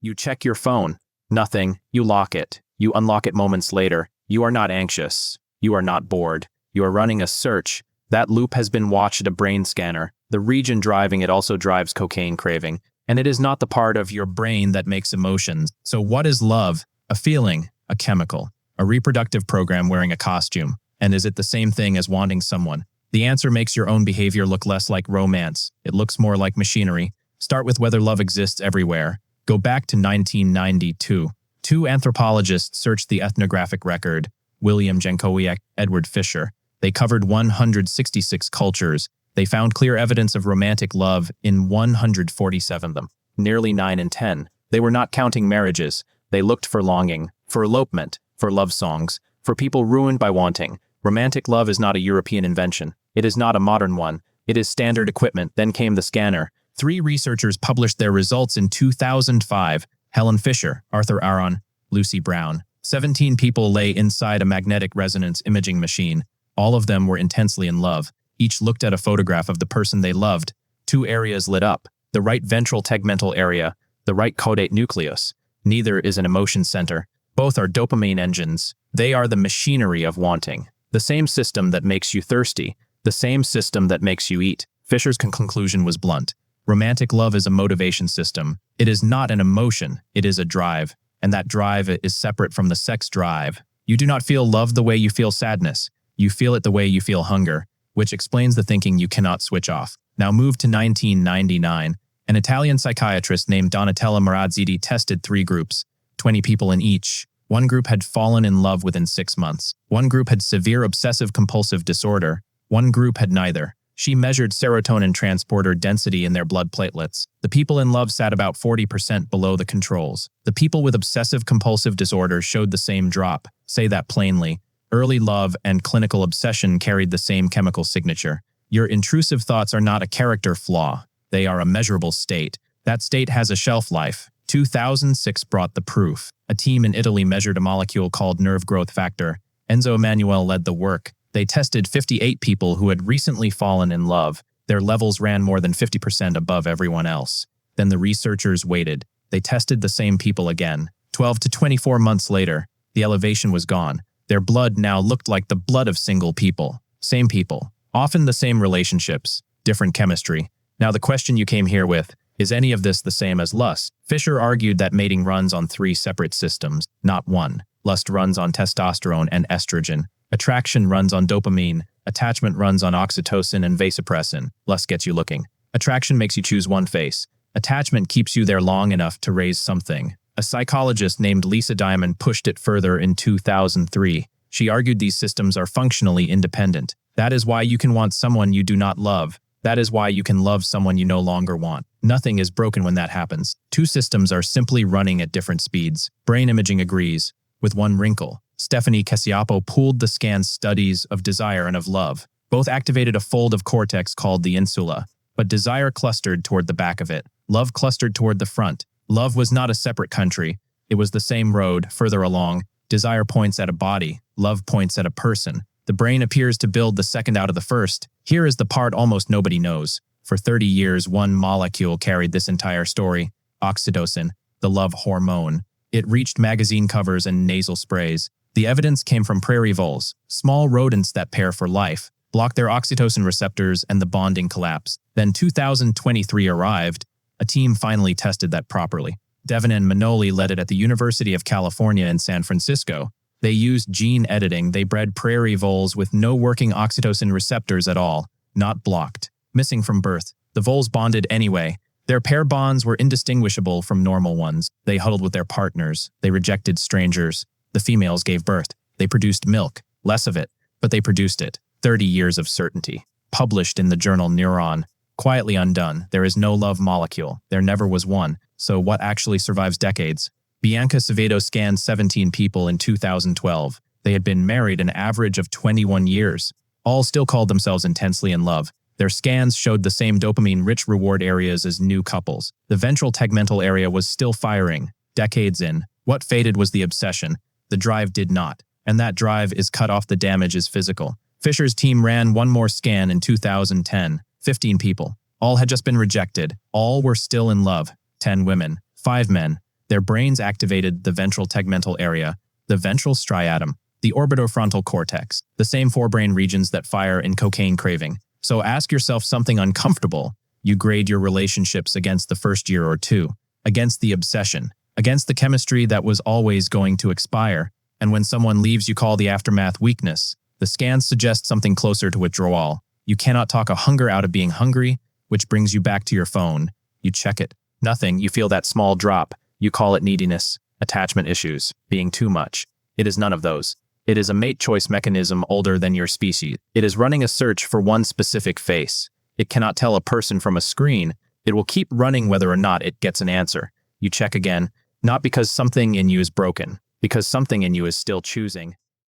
You check your phone. Nothing. You lock it. You unlock it moments later. You are not anxious. You are not bored. You are running a search. That loop has been watched at a brain scanner. The region driving it also drives cocaine craving. And it is not the part of your brain that makes emotions. So what is love? A feeling, a chemical, a reproductive program wearing a costume. And is it the same thing as wanting someone? The answer makes your own behavior look less like romance. It looks more like machinery. Start with whether love exists everywhere. Go back to 1992. Two anthropologists searched the ethnographic record, William Jankowiak, Edward Fisher. They covered 166 cultures. They found clear evidence of romantic love in 147 of them, nearly 9 in 10. They were not counting marriages. They looked for longing, for elopement, for love songs, for people ruined by wanting. Romantic love is not a European invention. It is not a modern one. It is standard equipment. Then came the scanner. 3 researchers published their results in 2005. Helen Fisher, Arthur Aron, Lucy Brown. 17 people lay inside a magnetic resonance imaging machine. All of them were intensely in love. Each looked at a photograph of the person they loved. 2 areas lit up. The right ventral tegmental area, the right caudate nucleus. Neither is an emotion center. Both are dopamine engines. They are the machinery of wanting. The same system that makes you thirsty. The same system that makes you eat. Fisher's conclusion was blunt. Romantic love is a motivation system. It is not an emotion. It is a drive. And that drive is separate from the sex drive. You do not feel love the way you feel sadness. You feel it the way you feel hunger, which explains the thinking you cannot switch off. Now move to 1999. An Italian psychiatrist named Donatella Marazziti tested 3 groups, 20 people in each. One group had fallen in love within 6 months. One group had severe obsessive-compulsive disorder. One group had neither. She measured serotonin transporter density in their blood platelets. The people in love sat about 40% below the controls. The people with obsessive-compulsive disorder showed the same drop. Say that plainly. Early love and clinical obsession carried the same chemical signature. Your intrusive thoughts are not a character flaw. They are a measurable state. That state has a shelf life. 2006 brought the proof. A team in Italy measured a molecule called nerve growth factor. Enzo Emanuele led the work. They tested 58 people who had recently fallen in love. Their levels ran more than 50% above everyone else. Then the researchers waited. They tested the same people again. 12 to 24 months later, the elevation was gone. Their blood now looked like the blood of single people. Same people. Often the same relationships. Different chemistry. Now the question you came here with, is any of this the same as lust? Fisher argued that mating runs on 3 separate systems, not one. Lust runs on testosterone and estrogen. Attraction runs on dopamine. Attachment runs on oxytocin and vasopressin. Lust gets you looking. Attraction makes you choose one face. Attachment keeps you there long enough to raise something. A psychologist named Lisa Diamond pushed it further in 2003. She argued these systems are functionally independent. That is why you can want someone you do not love. That is why you can love someone you no longer want. Nothing is broken when that happens. 2 systems are simply running at different speeds. Brain imaging agrees, with one wrinkle. Stephanie Cacioppo pooled the scan studies of desire and of love. Both activated a fold of cortex called the insula, but desire clustered toward the back of it. Love clustered toward the front. Love was not a separate country. It was the same road, further along. Desire points at a body. Love points at a person. The brain appears to build the second out of the first. Here is the part almost nobody knows. For 30 years, one molecule carried this entire story. Oxytocin, the love hormone. It reached magazine covers and nasal sprays. The evidence came from prairie voles, small rodents that pair for life, blocked their oxytocin receptors and the bonding collapsed. Then 2023 arrived. A team finally tested that properly. Devin and Manoli led it at the University of California in San Francisco. They used gene editing. They bred prairie voles with no working oxytocin receptors at all, not blocked, missing from birth. The voles bonded anyway. Their pair bonds were indistinguishable from normal ones. They huddled with their partners. They rejected strangers. The females gave birth. They produced milk, less of it, but they produced it. 30 years of certainty. Published in the journal Neuron. Quietly undone. There is no love molecule. There never was one. So what actually survives decades? Bianca Acevedo scanned 17 people in 2012. They had been married an average of 21 years. All still called themselves intensely in love. Their scans showed the same dopamine-rich reward areas as new couples. The ventral tegmental area was still firing, decades in. What faded was the obsession. The drive did not. And that drive is cut off. The damage is physical. Fisher's team ran one more scan in 2010. 15 people. All had just been rejected. All were still in love. 10 women. 5 men. Their brains activated the ventral tegmental area, the ventral striatum, the orbitofrontal cortex, the same forebrain regions that fire in cocaine craving. So ask yourself something uncomfortable. You grade your relationships against the first year or two, against the obsession, against the chemistry that was always going to expire. And when someone leaves, you call the aftermath weakness. The scans suggest something closer to withdrawal. You cannot talk a hunger out of being hungry, which brings you back to your phone. You check it. Nothing. You feel that small drop. You call it neediness, attachment issues, being too much. It is none of those. It is a mate choice mechanism older than your species. It is running a search for one specific face. It cannot tell a person from a screen. It will keep running whether or not it gets an answer. You check again, not because something in you is broken, because something in you is still choosing.